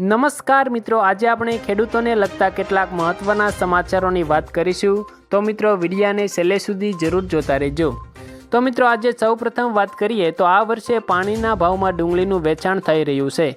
નમસ્કાર મિત્રો, આજે આપણે ખેડૂતોને લગતા કેટલાક મહત્વના સમાચારોની વાત કરીશું। તો મિત્રો વિડીયોને છેલ્લે સુધી જરૂર જોતા રહેજો। તો મિત્રો આજે સૌપ્રથમ વાત કરીએ તો આ વર્ષે પાણીના ભાવમાં ડુંગળીનું વેચાણ થઈ રહ્યું છે,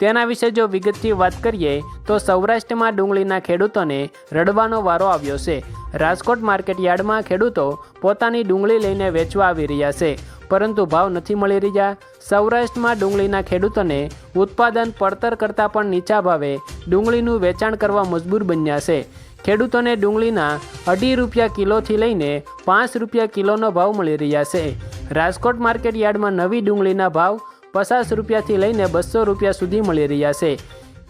તેના વિશે જો વિગતથી વાત કરીએ તો સૌરાષ્ટ્રમાં ડુંગળીના ખેડૂતોને રડવાનો વારો આવ્યો છે। રાજકોટ માર્કેટ યાર્ડમાં ખેડૂતો પોતાની ડુંગળી લઈને વેચવા આવી રહ્યા છે, પરંતુ ભાવ નથી મળી રહ્યા। સૌરાષ્ટ્રમાં ડુંગળીના ખેડૂતોને ઉત્પાદન પડતર કરતાં પણ નીચા ભાવે ડુંગળીનું વેચાણ કરવા મજબૂર બન્યા છે। ખેડૂતોને ડુંગળીના 2.5 રૂપિયા કિલોથી લઈને 5 રૂપિયા કિલોનો ભાવ મળી રહ્યા છે। રાજકોટ માર્કેટ યાર્ડમાં નવી ડુંગળીના ભાવ 50 રૂપિયાથી લઈને 200 રૂપિયા સુધી મળી રહ્યા છે।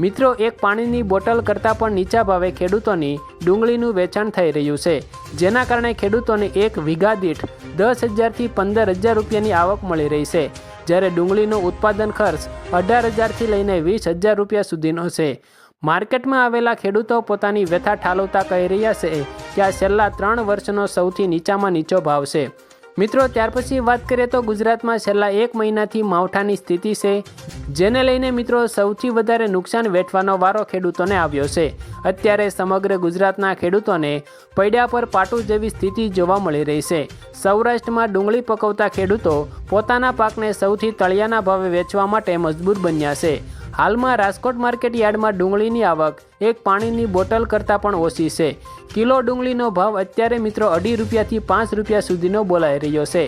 મિત્રો, એક પાણીની બોટલ કરતાં પણ નીચા ભાવે ખેડૂતોની ડુંગળીનું વેચાણ થઈ રહ્યું છે, જેના કારણે ખેડૂતોને એક વીઘા દીઠ 10,000થી 15,000 રૂપિયાની આવક મળી રહી છે, જ્યારે ડુંગળીનો ઉત્પાદન ખર્ચ 18,000થી લઈને 20,000 રૂપિયા સુધીનો છે। માર્કેટમાં આવેલા ખેડૂતો પોતાની વ્યથા ઠાલવતા કહી રહ્યા છે કે આ છેલ્લા 3 વર્ષનો સૌથી નીચામાં નીચો ભાવ છે। મિત્રો, ત્યાર પછી વાત કરીએ તો ગુજરાતમાં છેલ્લા 1 મહિનાથી માવઠાની સ્થિતિ છે, જેને લઈને મિત્રો સૌથી વધારે નુકસાન વેઠવાનો વારો ખેડૂતોને આવ્યો છે। અત્યારે સમગ્ર ગુજરાતના ખેડૂતોને પૈડા પર પાટું જેવી સ્થિતિ જોવા મળી રહી છે। સૌરાષ્ટ્રમાં ડુંગળી પકવતા ખેડૂતો પોતાના પાકને સૌથી તળિયાના ભાવે વેચવા માટે મજબૂર બન્યા છે। હાલમાં રાજકોટ માર્કેટ યાર્ડમાં ડુંગળીની આવક એક પાણીની બોટલ કરતાં પણ ઓછી છે। કિલો ડુંગળીનો ભાવ અત્યારે મિત્રો 2.5 રૂપિયાથી 5 રૂપિયા સુધીનો બોલાઈ રહ્યો છે,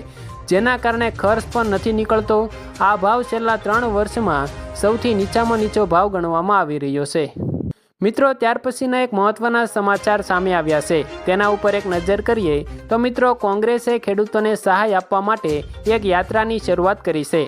જેના કારણે ખર્ચ પણ નથી નીકળતો। આ ભાવ છેલ્લા 3 વર્ષમાં સૌથી નીચામાં નીચો ભાવ ગણવામાં આવી રહ્યો છે। મિત્રો, ત્યાર પછીના એક મહત્વના સમાચાર સામે આવ્યા છે, તેના ઉપર એક નજર કરીએ તો મિત્રો કોંગ્રેસે ખેડૂતોને સહાય આપવા માટે એક યાત્રાની શરૂઆત કરી છે।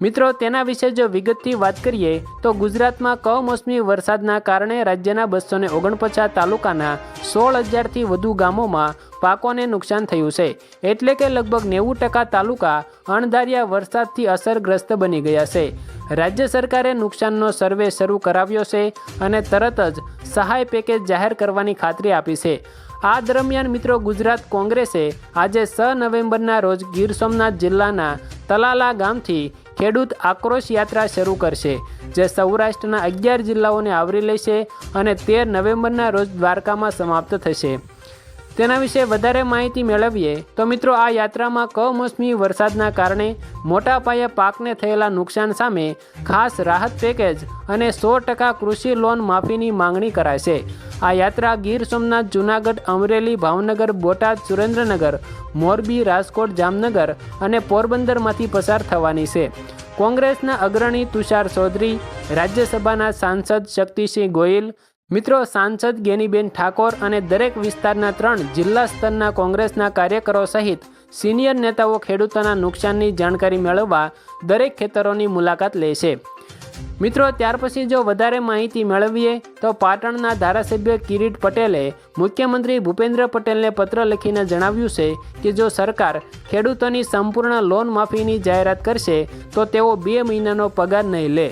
મિત્રો, તેના વિશે જો વિગતથી વાત કરીએ તો ગુજરાતમાં કમોસમી વરસાદના કારણે રાજ્યના 249 તાલુકાના 16,000થી વધુ ગામોમાં પાકોને નુકસાન થયું છે, એટલે કે લગભગ 90% તાલુકા અણધાર્યા વરસાદથી અસરગ્રસ્ત બની ગયા છે। રાજ્ય સરકારે નુકસાનનો સર્વે શરૂ કરાવ્યો છે અને તરત જ સહાય પેકેજ જાહેર કરવાની ખાતરી આપી છે। આ દરમિયાન મિત્રો ગુજરાત કોંગ્રેસે આજે 6 નવેમ્બરના રોજ ગીર સોમનાથ જિલ્લાના તલાલા ગામથી ખેડૂત આક્રોશ યાત્રા શરૂ કરશે, જે સૌરાષ્ટ્રના 11 જિલ્લાઓને આવરી લેશે અને 13 નવેમ્બરના રોજ દ્વારકામાં સમાપ્ત થશે। તેના વિશે વધારે માહિતી મેળવીએ તો મિત્રો આ યાત્રામાં કમોસમી વરસાદના કારણે મોટા પાયે પાકને થયેલા નુકસાન સામે ખાસ રાહત પેકેજ અને 100% કૃષિ લોન માફીની માંગણી કરાશે। આ યાત્રા ગીર સોમનાથ, જૂનાગઢ, અમરેલી, ભાવનગર, બોટાદ, સુરેન્દ્રનગર, મોરબી, રાજકોટ, જામનગર અને પોરબંદરમાંથી પસાર થવાની છે। કોંગ્રેસના અગ્રણી તુષાર ચૌધરી, રાજ્યસભાના સાંસદ શક્તિસિંહ ગોહિલ, મિત્રો સાંસદ ગેનીબેન ઠાકોર અને દરેક વિસ્તારના 3 જિલ્લા સ્તરના કોંગ્રેસના કાર્યકરો સહિત સિનિયર નેતાઓ ખેડૂતોના નુકસાનની જાણકારી મેળવવા દરેક ખેતરોની મુલાકાત લેશે। મિત્રો, ત્યાર પછી જો વધારે માહિતી મેળવીએ તો પાટણના ધારાસભ્ય કિરીટ પટેલે મુખ્યમંત્રી ભૂપેન્દ્ર પટેલને પત્ર લખીને જણાવ્યું છે કે જો સરકાર ખેડૂતોની સંપૂર્ણ લોન માફીની જાહેરાત કરશે તો તેઓ 2 મહિનાનો પગાર નહીં લે।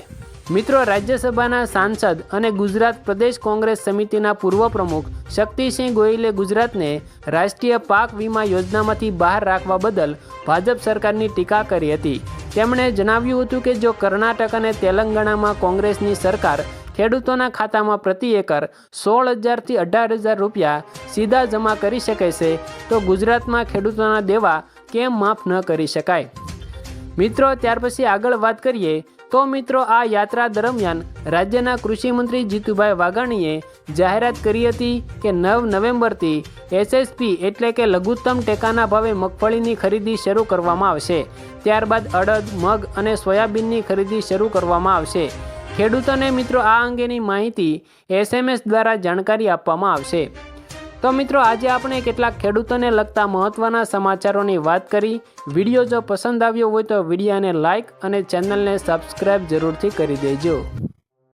મિત્રો, રાજ્યસભાના સાંસદ અને ગુજરાત પ્રદેશ કોંગ્રેસ સમિતિના પૂર્વ પ્રમુખ શક્તિસિંહ ગોહિલે ગુજરાતને રાષ્ટ્રીય પાક વીમા યોજનામાંથી બહાર રાખવા બદલ ભાજપ સરકારની ટીકા કરી હતી। તેમણે જણાવ્યું હતું કે જો કર્ણાટક અને તેલંગાણામાં કોંગ્રેસની સરકાર ખેડૂતોના ખાતામાં પ્રતિ એકર 16,000થી 18,000 રૂપિયા સીધા જમા કરી શકે છે, તો ગુજરાતમાં ખેડૂતોના દેવા કેમ માફ ન કરી શકાય। મિત્રો, ત્યાર પછી આગળ વાત કરીએ તો મિત્રો આ યાત્રા દરમિયાન રાજ્યના કૃષિમંત્રી જીતુભાઈ વાઘાણીએ જાહેરાત કરી હતી કે 9 નવેમ્બરથી SSP એટલે કે લઘુત્તમ ટેકાના ભાવે મગફળીની ખરીદી શરૂ કરવામાં આવશે। ત્યારબાદ અડદ, મગ અને સોયાબીનની ખરીદી શરૂ કરવામાં આવશે। ખેડૂતોને મિત્રો આ અંગેની માહિતી SMS દ્વારા જાણકારી આપવામાં આવશે। તો મિત્રો આજે આપણે કેટલાક ખેડૂતોને લગતા મહત્વના સમાચારોની વાત કરી। વિડીયો જો પસંદ આવ્યો હોય તો વિડીયોને લાઇક અને ચેનલને સબસ્ક્રાઈબ જરૂરથી કરી દેજો।